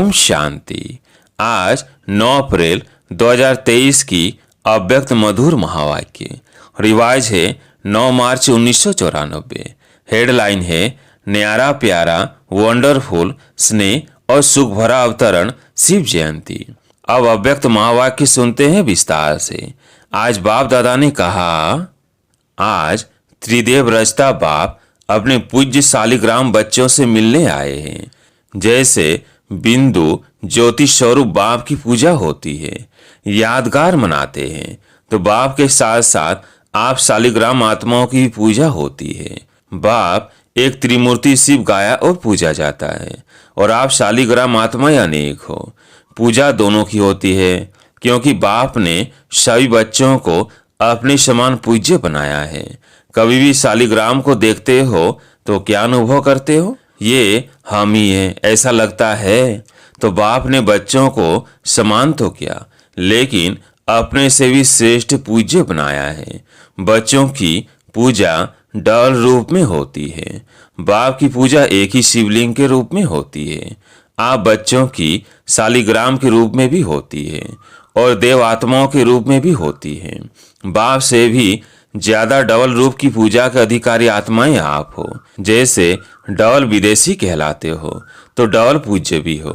ओम शांति। आज 9 अप्रैल 2023 की अव्यक्त मधुर महावाक्य। रिवाज है 9 मार्च 1994। हेडलाइन है न्यारा प्यारा वंडरफुल स्नेह और सुख भरा अवतरण शिव जयंती। अब अव्यक्त महावाक्य सुनते हैं विस्तार से। आज बाप दादा ने कहा, आज त्रिदेव रचता बाप अपने पूज्य शालिग्राम बच्चों से मिलने आए हैं। जैसे बिंदु ज्योति स्वरूप बाप की पूजा होती है, यादगार मनाते हैं, तो बाप के साथ साथ आप शालिग्राम आत्माओं की भी पूजा होती है। बाप एक त्रिमूर्ति शिव गाया और पूजा जाता है, और आप शालिग्राम आत्माएं अनेक हो। पूजा दोनों की होती है, क्योंकि बाप ने सभी बच्चों को अपने समान पूज्य बनाया है। कभी भी शालिग्राम को देखते हो तो क्या अनुभव करते हो? ये हम ही हैं ऐसा लगता है। तो बाप ने बच्चों को समान तो किया, लेकिन अपने से भी श्रेष्ठ पूज्य बनाया है। बच्चों की पूजा डबल रूप में होती है। बाप की पूजा एक ही शिवलिंग के रूप में होती है। आप बच्चों की शालिग्राम के रूप में भी होती है, और देव आत्माओं के रूप में भी होती है। बाप से भी ज्यादा डबल रूप की पूजा के अधिकारी आत्माएं आप हो। जैसे डबल विदेशी कहलाते हो, तो डबल पूज्य भी हो।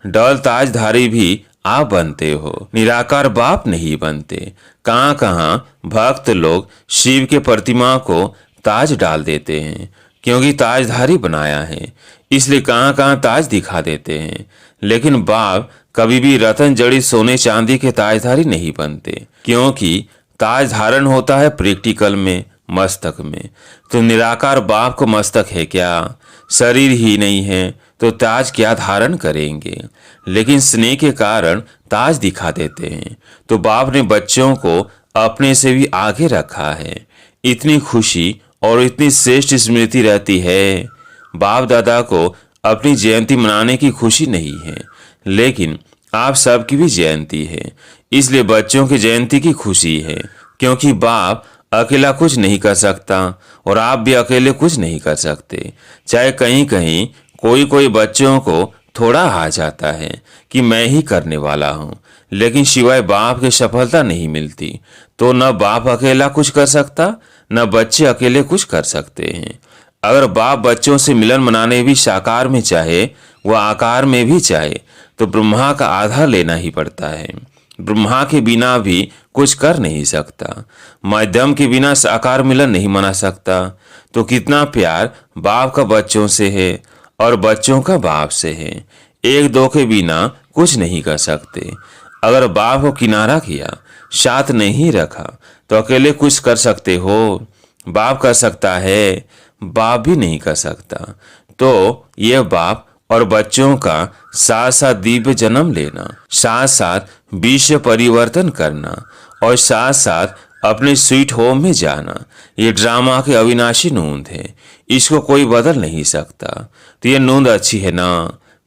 डबल ताजधारी भी आप बनते हो, निराकार बाप नहीं बनते। कहाँ कहाँ भक्त लोग शिव के प्रतिमा को ताज डाल देते हैं, क्योंकि ताजधारी बनाया है, इसलिए कहाँ कहाँ ताज दिखा देते हैं। लेकिन बाप कभी भी रतन जड़ित सोने चांदी के ताजधारी नहीं बनते, क्योंकि ताज धारण होता है प्रैक्टिकल में, मस्तक में। तो निराकार बाप को मस्तक है क्या? शरीर ही नहीं है तो ताज क्या धारण करेंगे? लेकिन स्नेह के कारण ताज दिखा देते हैं। तो बाप ने बच्चों को अपने से भी आगे रखा है। इतनी खुशी और इतनी श्रेष्ठ स्मृति रहती है। बाप दादा को अपनी जयंती मनाने की खुशी नहीं है, लेकिन आप सबकी भी जयंती है, इसलिए बच्चों की जयंती की खुशी है। क्योंकि बाप अकेला कुछ नहीं कर सकता, और आप भी अकेले कुछ नहीं कर सकते। चाहे कहीं कहीं कोई बच्चों को थोड़ा आ जाता है कि मैं ही करने वाला हूँ, लेकिन सिवाय बाप की सफलता नहीं मिलती। तो न बाप अकेला कुछ कर सकता, न बच्चे अकेले कुछ कर सकते हैं। अगर बाप बच्चों से मिलन मनाने भी साकार में चाहे, वह आकार में भी चाहे, तो ब्रह्मा का आधार लेना ही पड़ता है। ब्रह्मा के बिना भी कुछ कर नहीं सकता। माध्यम के बिना साकार मिलन नहीं मना सकता। तो कितना प्यार बाप का बच्चों से है और बच्चों का बाप से है। एक दो के बिना कुछ नहीं कर सकते। अगर बाप को किनारा किया, साथ नहीं रखा, तो अकेले कुछ कर सकते हो? बाप कर सकता है, बाप भी नहीं कर सकता। तो ये बाप और बच्चों का साथ साथ दिव्य जन्म लेना, साथ साथ विश्व परिवर्तन करना, और साथ साथ अपने स्वीट होम में जाना, ये ड्रामा की अविनाशी नूंद है। इसको कोई बदल नहीं सकता। तो ये नूंद अच्छी है ना,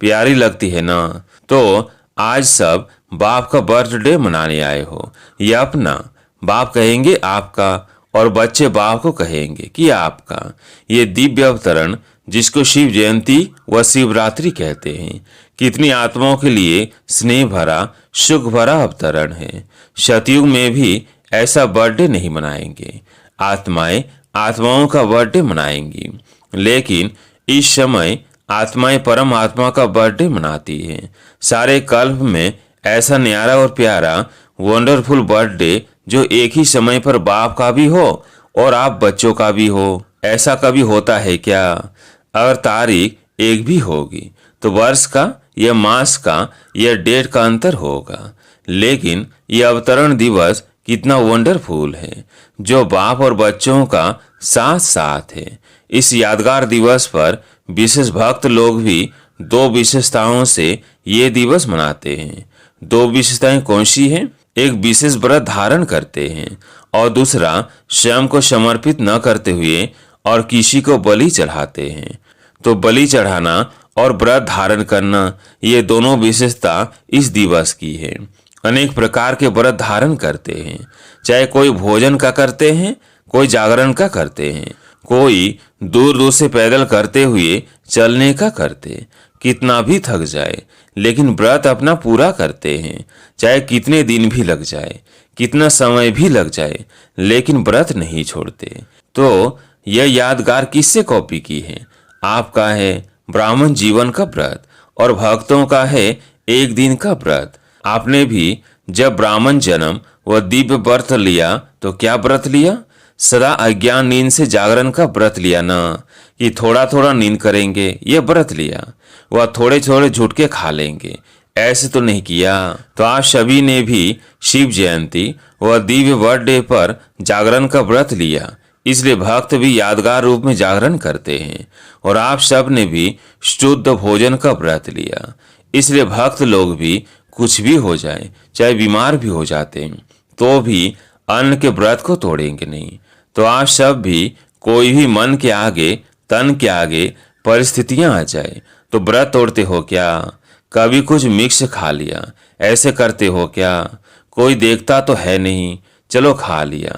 प्यारी लगती है ना? तो आज सब बाप का बर्थडे मनाने आए हो। ये अपना बाप कहेंगे आपका, और बच्चे बाप को कहेंगे कि आपका। ये दिव्य अवतरण जिसको शिव जयंती व शिवरात्रि कहते हैं, कितनी आत्माओं के लिए स्नेह भरा सुख भरा अवतरण है। सतयुग में भी ऐसा बर्थडे नहीं मनाएंगे। आत्माएं आत्माओं का बर्थडे मनाएंगी, लेकिन इस समय आत्माएं परम आत्मा का बर्थडे मनाती हैं। सारे कल्प में ऐसा न्यारा और प्यारा वंडरफुल बर्थडे जो एक ही समय पर बाप का भी हो और आप बच्चों का भी हो, ऐसा कभी होता है क्या? अगर तारीख एक भी होगी तो वर्ष का या मास का या डेट का अंतर होगा, लेकिन यह अवतरण दिवस कितना वंडरफुल है, जो बाप और बच्चों का साथ साथ है। इस यादगार दिवस पर विशेष भक्त लोग भी दो विशेषताओं से ये दिवस मनाते हैं। दो विशेषताएं कौन सी हैं? एक विशेष व्रत धारण करते हैं, और दूसरा स्वयं को समर्पित न करते हुए और किसी को बलि चढ़ाते हैं। तो बलि चढ़ाना और व्रत धारण करना, ये दोनों विशेषता इस दिवस की है। अनेक प्रकार के व्रत धारण करते हैं, चाहे कोई भोजन का करते हैं, कोई जागरण का करते हैं, कोई दूर दूर से पैदल करते हुए चलने का करते, कितना भी थक जाए, लेकिन व्रत अपना पूरा करते हैं, चाहे कितने दिन भी लग जाए, कितना समय भी लग जाए, लेकिन व्रत नहीं छोड़ते। तो यह यादगार किससे कॉपी की है? आपका है ब्राह्मण जीवन का व्रत और भक्तों का है एक दिन का व्रत। आपने भी जब ब्राह्मण जन्म व दिव्य व्रत लिया तो क्या व्रत लिया? सदा अज्ञान नींद से जागरण का व्रत लिया ना, कि थोड़ा थोड़ा नींद करेंगे, ये व्रत लिया। वह थोड़े थोड़े झुटके खा लेंगे, ऐसे तो नहीं किया। तो आप सभी ने भी शिव जयंती व दिव्य बर्थडे पर जागरण का व्रत लिया, इसलिए भक्त भी यादगार रूप में जागरण करते हैं। और आप सब ने भी शुद्ध भोजन का व्रत लिया, इसलिए भक्त लोग भी कुछ भी हो जाए, चाहे बीमार भी हो जाते हैं, तो भी अन्न के व्रत को तोड़ेंगे नहीं। तो आप सब भी कोई भी मन के आगे, तन के आगे परिस्थितियां आ जाए तो व्रत तोड़ते हो क्या? कभी कुछ मिक्स खा लिया, ऐसे करते हो क्या? कोई देखता तो है नहीं, चलो खा लिया।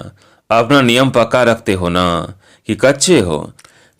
अपना नियम पक्का रखते हो ना, कि कच्चे हो?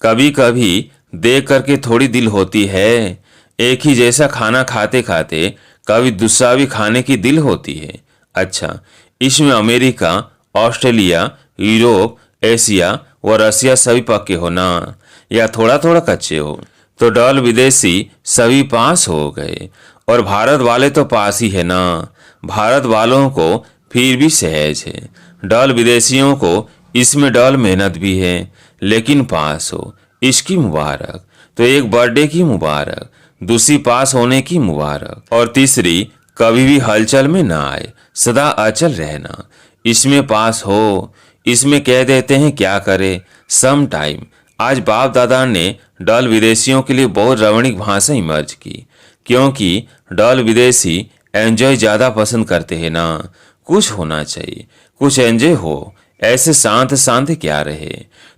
कभी कभी देख करके थोड़ी दिल होती है। एक ही जैसा खाना खाते खाते कभी दूसरा भी खाने की दिल होती है। अच्छा, इसमें अमेरिका, ऑस्ट्रेलिया, यूरोप, एशिया व रसिया सभी पक्के हो ना, या थोड़ा थोड़ा कच्चे हो? तो डॉल विदेशी सभी पास हो गए और भारत वाले तो पास ही है ना। भारत वालों को फिर भी सहज है, डॉल विदेशियों को इसमें डॉल मेहनत भी है, लेकिन पास हो, इसकी मुबारक। तो एक बर्थडे की मुबारक, दूसरी पास होने की मुबारक, और तीसरी कभी भी हलचल में ना आए, सदा अचल रहना, इसमें पास हो। इसमें कह देते हैं क्या करे, सम टाइम। आज बाप दादा ने डॉल विदेशियों के लिए बहुत रमणीक भाषा इमर्ज की, क्योंकि डॉल विदेशी एंजॉय ज़्यादा पसंद करते हैं ना। कुछ होना चाहिए, कुछ एंजॉय हो, ऐसे शांत शांत क्या रहे।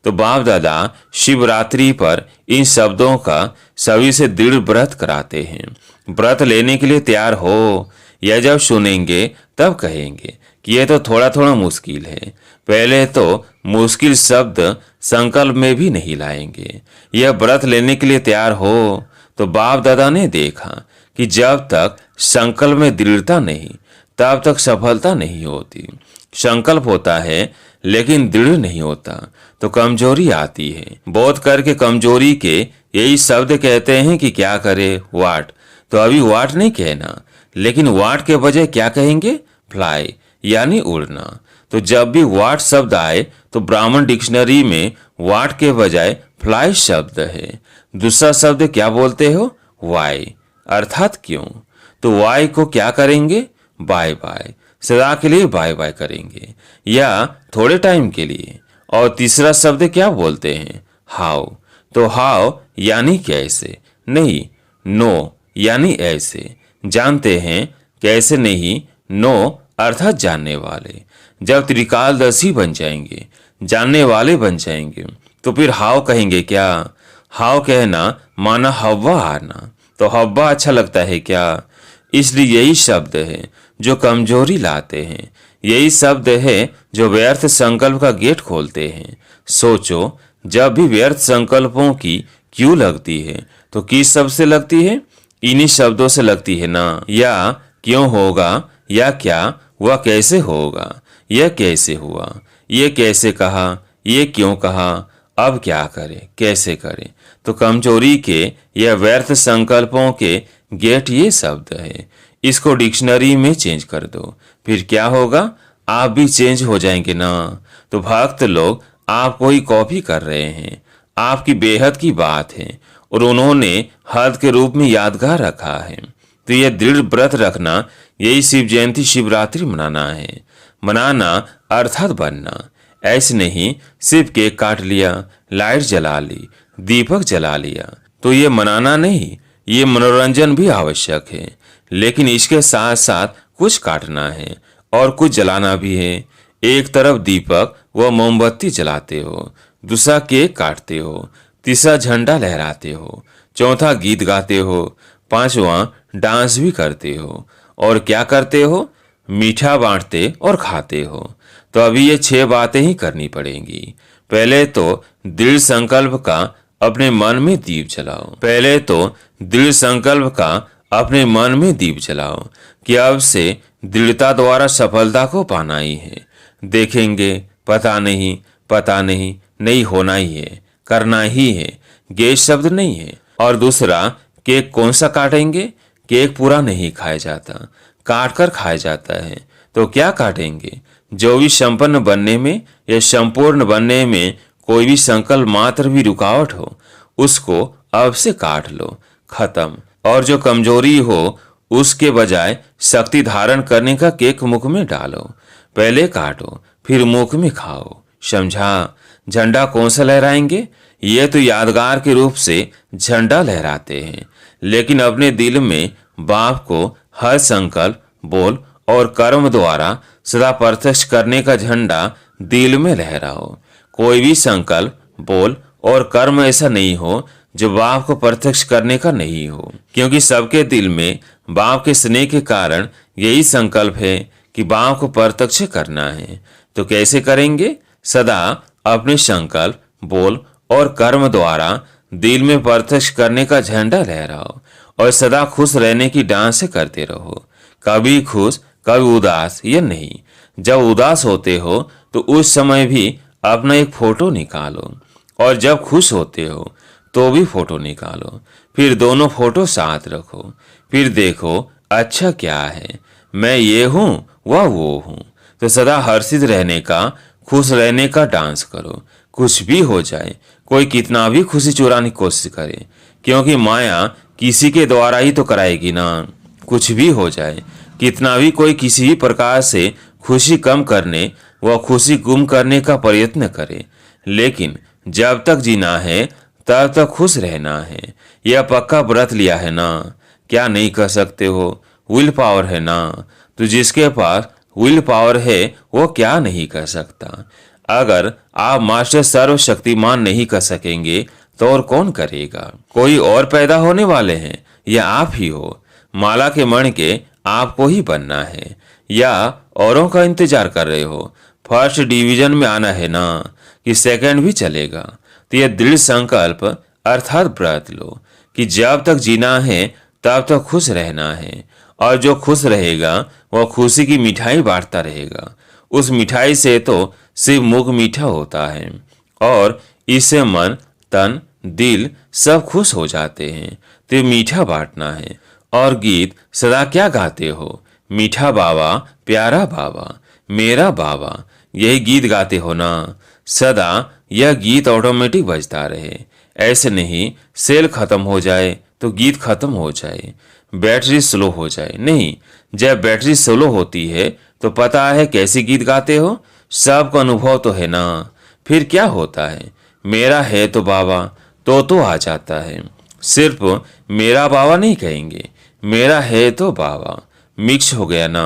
तो बाप दादा शिवरात्रि पर इन शब्दों का सभी से दृढ़ व्रत कराते हैं। व्रत लेने के लिए तैयार हो, या जब सुनेंगे तब कहेंगे कि यह तो थोड़ा थोड़ा मुश्किल है। पहले तो मुश्किल शब्द संकल्प में भी नहीं लाएंगे। यह व्रत लेने के लिए तैयार हो। तो बाप दादा ने देखा कि जब तक संकल्प में दृढ़ता नहीं, तब तक सफलता नहीं होती। संकल्प होता है लेकिन दृढ़ नहीं होता तो कमजोरी आती है। बोध करके कमजोरी के यही शब्द कहते हैं कि क्या करे, वाट। तो अभी वाट नहीं कहना, लेकिन वाट के बजाय क्या कहेंगे? फ्लाई, यानी उड़ना। तो जब भी वाट शब्द आए तो ब्राह्मण डिक्शनरी में वाट के बजाय फ्लाई शब्द है। दूसरा शब्द क्या बोलते हो? वाई, अर्थात क्यों। तो वाई को क्या करेंगे? बाय बाय, सदा के लिए बाय बाय करेंगे, या थोड़े टाइम के लिए। और तीसरा शब्द क्या बोलते हैं? हाउ। तो हाउ यानी कैसे, नहीं, नो यानी ऐसे। जानते हैं, कैसे नहीं, नो अर्थात जानने वाले। जब त्रिकालदर्शी बन जाएंगे, जानने वाले बन जाएंगे, तो फिर हाउ कहेंगे क्या? हाउ कहना माना हव्वा आना। तो हव्वा अच्छा लगता है क्या? इसलिए यही शब्द है जो कमजोरी लाते हैं, यही शब्द है जो व्यर्थ संकल्प का गेट खोलते हैं। सोचो, जब भी व्यर्थ संकल्पों की क्यों लगती है तो किस शब्द से लगती है? इन्हीं शब्दों से लगती है ना। या क्यों होगा, या क्या, वह कैसे होगा, यह कैसे हुआ, यह कैसे कहा, यह क्यों कहा, अब क्या करे, कैसे करे। तो कमजोरी के या व्यर्थ संकल्पों के गेट ये शब्द है। इसको डिक्शनरी में चेंज कर दो, फिर क्या होगा? आप भी चेंज हो जाएंगे ना। तो भक्त लोग आपको ही कॉपी कर रहे हैं, आपकी बेहद की बात है, और उन्होंने हद के रूप में यादगार रखा है। तो यह दृढ़ व्रत रखना, यही शिव जयंती शिवरात्रि मनाना है। मनाना अर्थात बनना। ऐसे नहीं सिर्फ केक काट लिया, लाइट जला ली, दीपक जला लिया, तो ये मनाना नहीं, ये मनोरंजन भी आवश्यक है, लेकिन इसके साथ साथ कुछ काटना है और कुछ जलाना भी है। एक तरफ दीपक व मोमबत्ती जलाते हो, दूसरा केक काटते हो, तीसरा झंडा लहराते हो, चौथा गीत गाते हो, पांचवा डांस भी करते हो, और क्या करते हो? मीठा बांटते और खाते हो। तो अभी ये 6 बातें ही करनी पड़ेंगी। पहले तो दृढ़ संकल्प का अपने मन में दीप जलाओ। पहले तो दृढ़ संकल्प का अपने मन में दीप जलाओ कि अब से दृढ़ता द्वारा सफलता को पाना ही है। देखेंगे, पता नहीं, पता नहीं, नहीं होना ही है, करना ही है, गेज शब्द नहीं है। और दूसरा, केक कौन सा काटेंगे? केक पूरा नहीं खाया जाता, काट कर खाया जाता है। तो क्या काटेंगे? जो भी संपन्न बनने में या संपूर्ण बनने में कोई भी संकल्प मात्र भी रुकावट हो, उसको अब से काट लो, खत्म। और जो कमजोरी हो, उसके बजाय शक्ति धारण करने का केक मुख में डालो। पहले काटो, फिर मुख में खाओ, समझा? झंडा कौन सा लहराएंगे? ये तो यादगार के रूप से झंडा लहराते हैं, लेकिन अपने दिल में बाप को हर संकल्प, बोल और कर्म द्वारा सदा प्रत्यक्ष करने का झंडा दिल में लहराओ। कोई भी संकल्प, बोल और कर्म ऐसा नहीं हो जो बाप को प्रत्यक्ष करने का नहीं हो, क्योंकि सबके दिल में बाप के स्नेह के कारण यही संकल्प है कि बाप को प्रत्यक्ष करना है। तो कैसे करेंगे? सदा अपने संकल्प, बोल और कर्म द्वारा दिल में प्रत्यक्ष करने का झंडा लहराओ और सदा खुश रहने की डांस करते रहो। कभी खुश, कभी उदास या नहीं। जब उदास होते हो तो उस समय भी अपना एक फोटो निकालो, और जब खुश होते हो तो भी फोटो निकालो। फिर दोनों फोटो साथ रखो। फिर देखो अच्छा क्या है, मैं ये हूँ वह वो हूँ। तो सदा हर्षित रहने का, खुश रहने का डांस करो। कुछ भी हो जाए, कोई कितना भी खुशी चुराने की कोशिश करे, क्योंकि माया किसी के द्वारा ही तो कराएगी ना। कुछ भी हो जाए, कितना भी कोई किसी भी प्रकार से खुशी कम करने व खुशी गुम करने का प्रयत्न करे, लेकिन जब तक जीना है तब तक खुश रहना है। यह पक्का व्रत लिया है ना, क्या नहीं कर सकते हो? विल पावर है ना, तो जिसके पास विल पावर है वो क्या नहीं कर सकता। अगर आप मास्टर सर्वशक्तिमान नहीं कर सकेंगे तो और कौन करेगा? कोई और पैदा होने वाले हैं या आप ही हो? माला के मण के आपको ही बनना है या औरों का इंतजार कर रहे हो? फर्स्ट डिवीजन में आना है ना, कि सेकंड भी चलेगा? तो यह दृढ़ संकल्प अर्थात व्रत लो कि जब तक जीना है तब तक खुश रहना है, और जो खुश रहेगा वह खुशी की मिठाई बांटता रहेगा। उस मिठाई से तो सिर्फ मुख मीठा होता है, और इससे मन, तन, दिल सब खुश हो जाते हैं। तो मीठा बांटना है। और गीत सदा क्या गाते हो? मीठा बाबा, प्यारा बाबा, मेरा बाबा, यही गीत गाते हो ना। सदा यह गीत ऑटोमेटिक बजता रहे। ऐसे नहीं सेल खत्म हो जाए तो गीत खत्म हो जाए, बैटरी स्लो हो जाए, नहीं। जब बैटरी स्लो होती है तो पता है कैसे गीत गाते हो, सबको अनुभव तो है ना। फिर क्या होता है? मेरा है तो बाबा तो आ जाता है। सिर्फ मेरा बाबा नहीं कहेंगे, मेरा है तो बाबा मिक्स हो गया ना।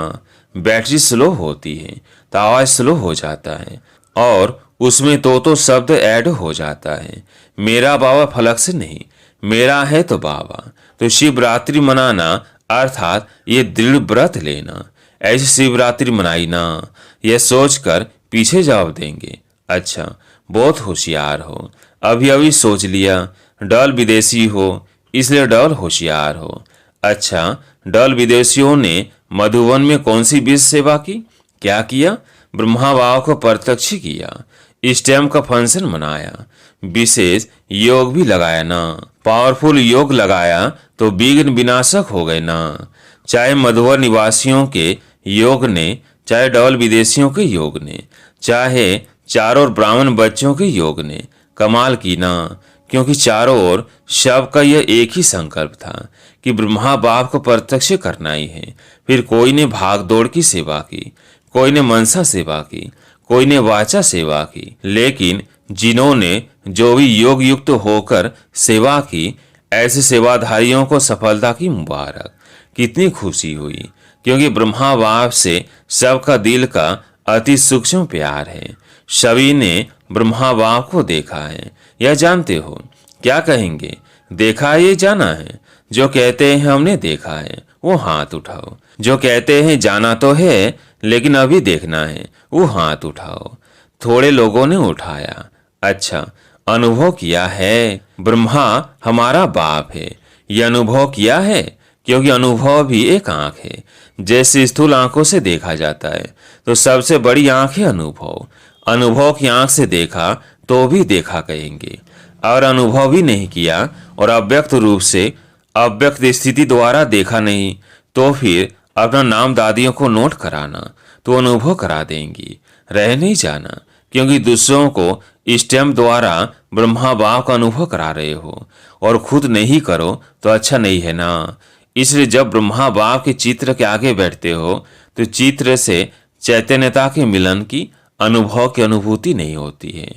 बैटरी स्लो होती है तो आवाज स्लो हो जाता है, और उसमें तो शब्द ऐड हो जाता है। मेरा बाबा फलक से नहीं, मेरा है तो बाबा। तो शिवरात्रि मनाना अर्थात ये दृढ़ व्रत लेना। ऐसी शिवरात्रि मनाई ना, यह सोचकर पीछे जवाब देंगे, अच्छा बहुत होशियार हो, अभी अभी सोच लिया। डल विदेशी हो इसलिए डल होशियार हो। अच्छा, डल विदेशियों ने मधुवन में कौन सी बीज सेवा की? क्या किया? ब्रह्मा बाबा को प्रत्यक्ष किया, स्टेम का फंक्शन मनाया, विशेष योग भी लगाया ना। पावरफुल योग लगाया तो विघ्न विनाशक हो गए ना। चाहे मधुवर निवासियों के योग ने, चाहे डबल विदेशियों के योग ने, चाहे चारों ब्राह्मण बच्चों के योग ने कमाल की ना। क्योंकि चारों ओर सबका यह एक ही संकल्प था कि ब्रह्मा बाप को प्रत्यक्ष करना ही है। फिर कोई ने भाग दौड़ की सेवा की, कोई ने मनसा सेवा की, कोई ने वाचा सेवा की, लेकिन जिन्होंने जो भी योग युक्त होकर सेवा की, ऐसे सेवाधारियों को सफलता की मुबारक। कितनी खुशी हुई, क्योंकि ब्रह्मा बाप से सबका दिल का अति सूक्ष्म प्यार है। सभी ने ब्रह्मा बाप को देखा है या जानते हो? क्या कहेंगे? देखा है, ये जाना है? जो कहते हैं हमने देखा है वो हाथ उठाओ। जो कहते हैं जाना तो है लेकिन अभी देखना है वो हाथ उठाओ। थोड़े लोगों ने उठाया। अच्छा, अनुभव किया है। ब्रह्मा हमारा बाप है, ये अनुभव किया है, क्योंकि अनुभव भी एक आंख है। जैसे स्थूल आंखों से देखा जाता है तो सबसे बड़ी आंख है अनुभव। अनुभव की आंख से देखा तो भी देखा कहेंगे, और अनुभव भी नहीं किया और अव्यक्त रूप से अव्यक्त स्थिति द्वारा देखा नहीं तो फिर अपना नाम दादियों को नोट कराना तो अनुभव करा देंगी। रह नहीं जाना, क्योंकि दूसरों को स्टैम्प द्वारा ब्रह्मा बाप का अनुभव करा रहे हो और खुद नहीं करो तो अच्छा नहीं है ना। इसलिए जब ब्रह्मा बाप के चित्र के आगे बैठते हो तो चित्र से चैतन्यता के मिलन की अनुभव की अनुभूति नहीं होती है।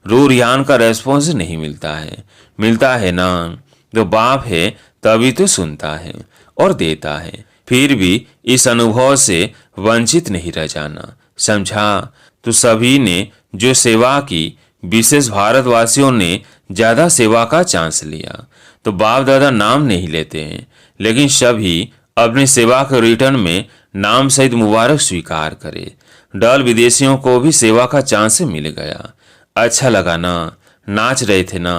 रूरयान का रेस्पॉन्स नहीं मिलता है ना। जो बाप है तभी तो सुनता है और देता है, फिर भी इस अनुभव से वंचित नहीं रह जाना, समझा। तो सभी ने जो सेवा की, विशेष भारतवासियों ने ज्यादा सेवा का चांस लिया। तो बाप दादा नाम नहीं लेते हैं, लेकिन सभी अपनी सेवा के रिटर्न में नाम सहित मुबारक स्वीकार करे। डल विदेशियों को भी सेवा का चांस मिल गया। अच्छा लगा ना, नाच रहे थे ना।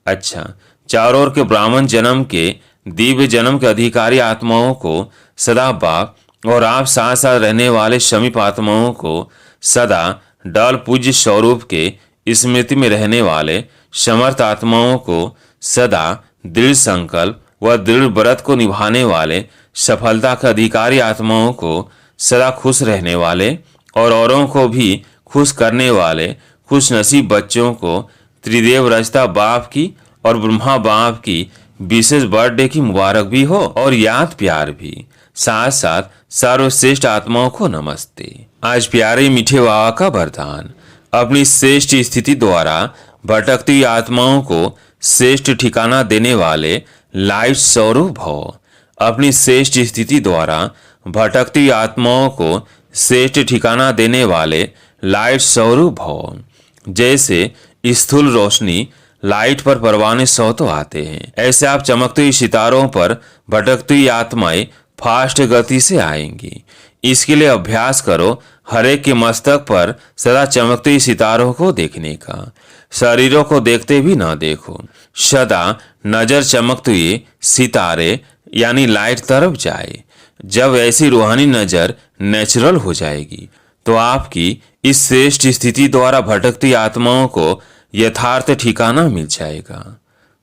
अच्छा, चारों ओर के ब्राह्मण जन्म के, दिव्य जन्म के अधिकारी आत्माओं को सदा बाप और आप साथ साथ रहने वाले समीप आत्माओं को सदा डल पूज्य स्वरूप के स्मृति में रहने वाले समर्थ आत्माओं को सदा दृढ़ संकल्प व दृढ़ व्रत को निभाने वाले सफलता के अधिकारी आत्माओं को सदा खुश रहने वाले और औरों को भी खुश करने वाले खुश नसीब बच्चों को त्रिदेव रचता बाप की और ब्रह्मा बाप की विशेष बर्थडे की मुबारक भी हो और याद प्यार भी। साथ साथ सर्वश्रेष्ठ आत्माओं को नमस्ते। आज प्यारे मीठे बाबा का वरदान, अपनी श्रेष्ठ स्थिति द्वारा भटकती आत्माओं को श्रेष्ठ ठिकाना देने वाले लाइट स्वरूप भव। अपनी श्रेष्ठ स्थिति द्वारा भटकती आत्माओं को श्रेष्ठ ठिकाना देने वाले लाइट स्वरूप भव। जैसे स्थूल रोशनी लाइट पर परवाने सौ तो आते हैं, ऐसे आप चमकते हुए सितारों पर भटकती हुई आत्माएं फास्ट गति से आएंगी। इसके लिए अभ्यास करो हर एक के मस्तक पर सदा चमकते हुए सितारों को देखने का। शरीरों को देखते भी ना देखो, सदा नजर चमकते हुए सितारे यानी लाइट तरफ जाए। जब ऐसी रूहानी नजर नेचुरल हो जाएगी तो आपकी इस श्रेष्ठ स्थिति द्वारा भटकती आत्माओं को यथार्थ ठिकाना मिल जाएगा।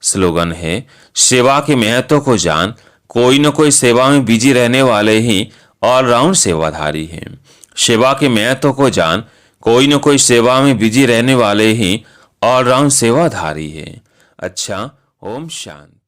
स्लोगन है, सेवा के महत्व को जान, कोई न कोई सेवा में बिजी रहने वाले ही ऑलराउंड सेवाधारी हैं। सेवा के महत्व को जान, कोई न कोई सेवा में बिजी रहने वाले ही ऑलराउंड सेवाधारी है। अच्छा, ओम शांति।